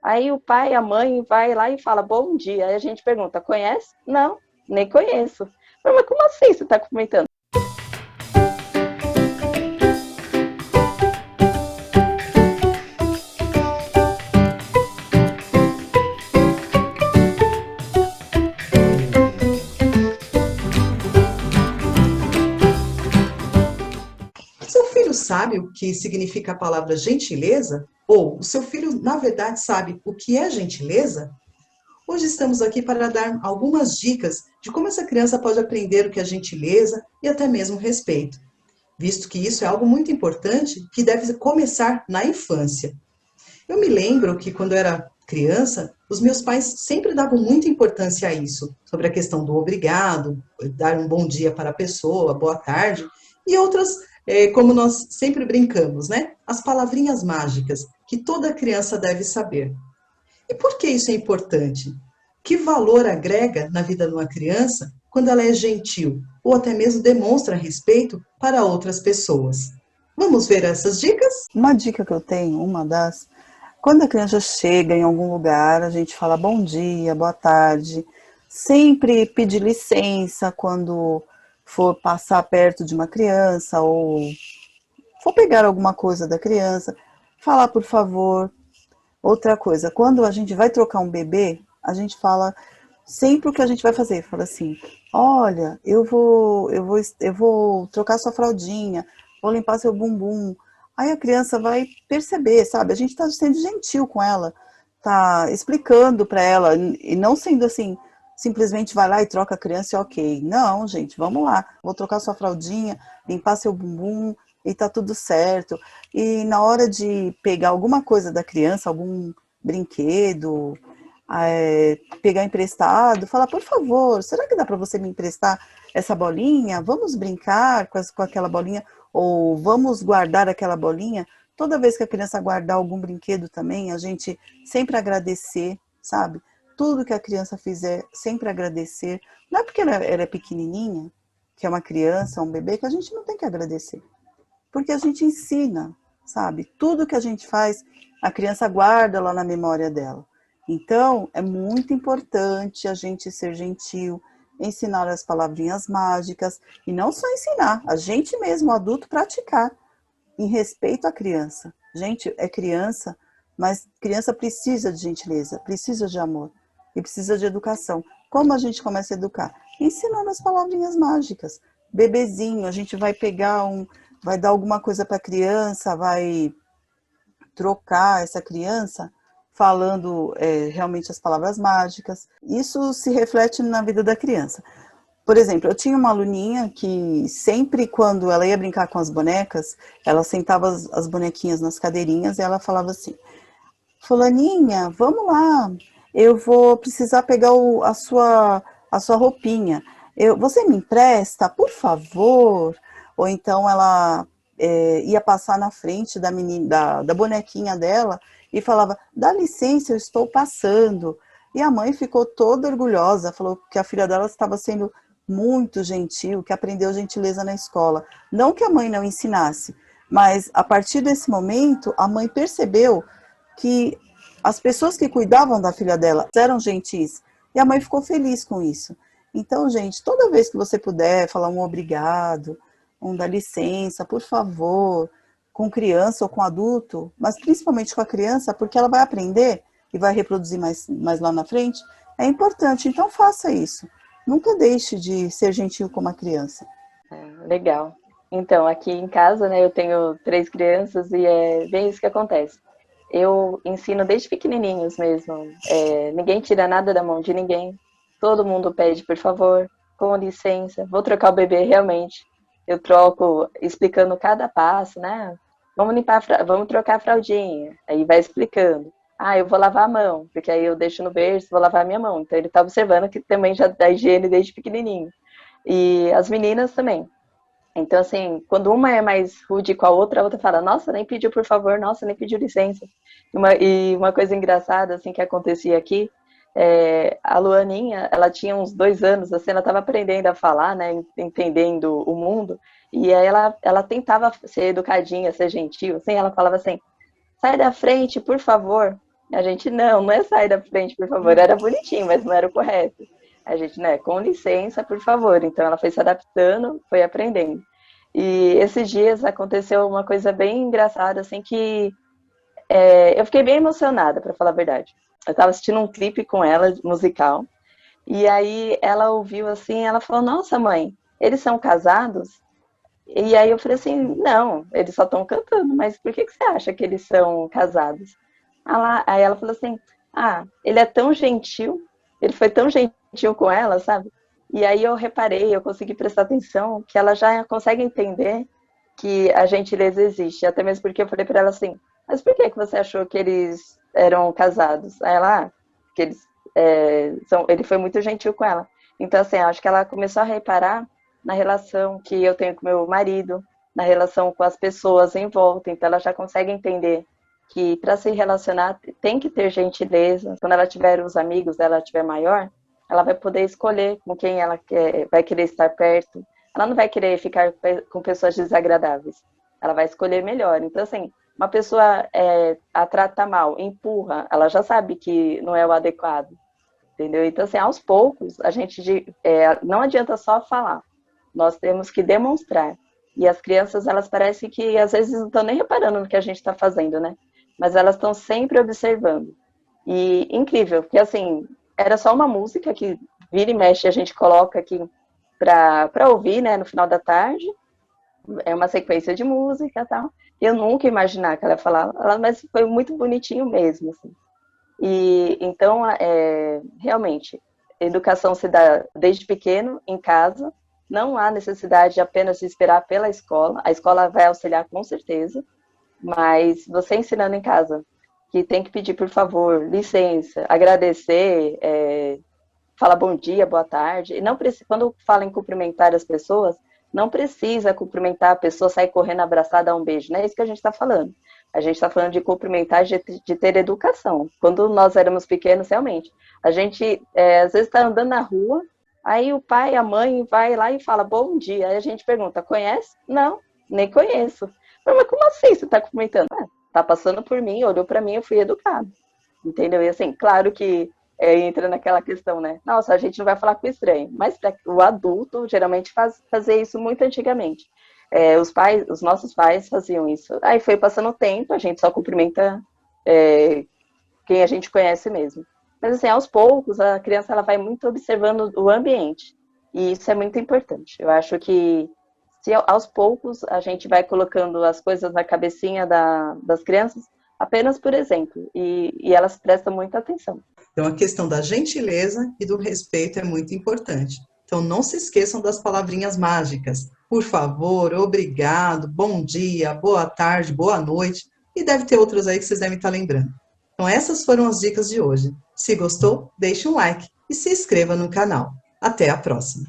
Aí o pai, a mãe vai lá e fala bom dia. Aí a gente pergunta, conhece? Não, nem conheço. Mas como assim você está cumprimentando? Seu filho sabe o que significa a palavra gentileza? Ou o seu filho, na verdade, sabe o que é gentileza? Hoje estamos aqui para dar algumas dicas de como essa criança pode aprender o que é gentileza e até mesmo respeito, visto que isso é algo muito importante que deve começar na infância. Eu me lembro que quando eu era criança, os meus pais sempre davam muita importância a isso, sobre a questão do obrigado, dar um bom dia para a pessoa, boa tarde, e outras, como nós sempre brincamos, né? As palavrinhas mágicas que toda criança deve saber. E por que isso é importante? Que valor agrega na vida de uma criança quando ela é gentil ou até mesmo demonstra respeito para outras pessoas? Vamos ver essas dicas? Uma dica que eu tenho, uma das, quando a criança chega em algum lugar, a gente fala bom dia, boa tarde, sempre pedir licença quando for passar perto de uma criança ou for pegar alguma coisa da criança, falar por favor. Outra coisa, quando a gente vai trocar um bebê, a gente fala sempre o que a gente vai fazer. Fala assim: olha, eu vou trocar sua fraldinha, vou limpar seu bumbum. Aí a criança vai perceber, sabe? A gente está sendo gentil com ela, tá explicando para ela e não sendo assim, simplesmente vai lá e troca a criança e ok. Não, gente, vamos lá, vou trocar sua fraldinha, limpar seu bumbum e tá tudo certo. E na hora de pegar alguma coisa da criança, algum brinquedo, pegar emprestado, falar, por favor, será que dá para você me emprestar essa bolinha? Vamos brincar com aquela bolinha, ou vamos guardar aquela bolinha. Toda vez que a criança guardar algum brinquedo também, a gente sempre agradecer, sabe? Tudo que a criança fizer, sempre agradecer. Não é porque ela é pequenininha, que é uma criança, um bebê, que a gente não tem que agradecer. Porque a gente ensina, sabe? Tudo que a gente faz, a criança guarda lá na memória dela. Então, é muito importante a gente ser gentil, ensinar as palavrinhas mágicas, e não só ensinar, a gente mesmo, o adulto, praticar, em respeito à criança. Gente, é criança, mas criança precisa de gentileza, precisa de amor e precisa de educação. Como a gente começa a educar? Ensinando as palavrinhas mágicas. Bebezinho, a gente vai pegar vai dar alguma coisa para a criança, vai trocar essa criança falando realmente as palavras mágicas. Isso se reflete na vida da criança. Por exemplo, eu tinha uma aluninha que sempre quando ela ia brincar com as bonecas, ela sentava as bonequinhas nas cadeirinhas e ela falava assim: Fulaninha, vamos lá, eu vou precisar pegar a sua roupinha. Você me empresta, por favor? Ou então ela ia passar na frente da, menina, da bonequinha dela e falava, dá licença, eu estou passando. E a mãe ficou toda orgulhosa, falou que a filha dela estava sendo muito gentil, que aprendeu gentileza na escola. Não que a mãe não ensinasse, mas a partir desse momento, a mãe percebeu que as pessoas que cuidavam da filha dela eram gentis. E a mãe ficou feliz com isso. Então, gente, toda vez que você puder falar um obrigado, um dá licença, por favor, com criança ou com adulto, mas principalmente com a criança, porque ela vai aprender e vai reproduzir mais lá na frente, é importante. Então, faça isso. Nunca deixe de ser gentil com uma criança. Legal. Então, aqui em casa, né, eu tenho 3 crianças e é bem isso que acontece. Eu ensino desde pequenininhos mesmo. Ninguém tira nada da mão de ninguém. Todo mundo pede, por favor, com licença. Vou trocar o bebê realmente. Eu troco explicando cada passo, né? Vamos limpar, vamos trocar a fraldinha. Aí vai explicando. Ah, eu vou lavar a mão, porque aí eu deixo no berço, vou lavar a minha mão. Então ele tá observando que também já dá higiene desde pequenininho. E as meninas também. Então, assim, quando uma é mais rude com a outra fala, nossa, nem pediu por favor, nossa, nem pediu licença. E uma coisa engraçada, assim, que acontecia aqui, a Luaninha, ela tinha uns 2 anos, assim, ela estava aprendendo a falar, né, entendendo o mundo, e aí ela tentava ser educadinha, ser gentil, assim, ela falava assim, sai da frente, por favor. A gente, não é sair da frente, por favor. Era bonitinho, mas não era o correto. A gente, né, com licença, por favor. Então ela foi se adaptando, foi aprendendo. E esses dias aconteceu uma coisa bem engraçada, assim, que eu fiquei bem emocionada, para falar a verdade. Eu estava assistindo um clipe com ela, musical, e aí ela ouviu assim, ela falou, nossa mãe, eles são casados? E aí eu falei assim, não, eles só estão cantando, mas por que você acha que eles são casados? Aí ela falou assim, ele é tão gentil, ele foi tão gentil com ela, sabe? E aí eu reparei, eu consegui prestar atenção, que ela já consegue entender que a gentileza existe, até mesmo porque eu falei para ela assim, mas por que você achou que eles eram casados? Aí ela, que eles ele foi muito gentil com ela. Então, assim, acho que ela começou a reparar na relação que eu tenho com meu marido, na relação com as pessoas em volta. Então, ela já consegue entender que para se relacionar tem que ter gentileza. Quando ela tiver os amigos dela tiver maior, ela vai poder escolher com quem ela vai querer estar perto. Ela não vai querer ficar com pessoas desagradáveis. Ela vai escolher melhor. Então, assim, uma pessoa a trata mal, empurra, ela já sabe que não é o adequado. Entendeu? Então, assim, aos poucos, a gente não adianta só falar. Nós temos que demonstrar. E as crianças, elas parecem que às vezes não estão nem reparando no que a gente está fazendo, né? Mas elas estão sempre observando. E incrível, porque assim, era só uma música que vira e mexe a gente coloca aqui para ouvir, né, no final da tarde. É uma sequência de música e tal. Eu nunca ia imaginar que ela ia falar, mas foi muito bonitinho mesmo, assim. E então, realmente, a educação se dá desde pequeno, em casa. Não há necessidade apenas de esperar pela escola. A escola vai auxiliar com certeza, mas você ensinando em casa, que tem que pedir por favor, licença, agradecer, falar bom dia, boa tarde. E não precisa, quando fala em cumprimentar as pessoas, não precisa cumprimentar a pessoa, sair correndo, abraçar, dar um beijo. Não é isso que a gente está falando. A gente está falando de cumprimentar, de ter educação. Quando nós éramos pequenos, realmente, a gente às vezes está andando na rua, aí o pai, a mãe vai lá e fala bom dia. Aí a gente pergunta, conhece? Não, nem conheço. Mas como assim você está cumprimentando? Tá passando por mim, olhou para mim, eu fui educado. Entendeu? E assim, claro que entra naquela questão, né? Nossa, a gente não vai falar com o estranho. Mas o adulto geralmente fazia isso muito antigamente. Os nossos pais faziam isso. Aí foi passando o tempo, a gente só cumprimenta quem a gente conhece mesmo. Mas assim, aos poucos, a criança ela vai muito observando o ambiente. E isso é muito importante. Eu acho que se aos poucos a gente vai colocando as coisas na cabecinha das crianças, apenas por exemplo, e elas prestam muita atenção. Então, a questão da gentileza e do respeito é muito importante. Então, não se esqueçam das palavrinhas mágicas. Por favor, obrigado, bom dia, boa tarde, boa noite. E deve ter outras aí que vocês devem estar lembrando. Então, essas foram as dicas de hoje. Se gostou, deixe um like e se inscreva no canal. Até a próxima!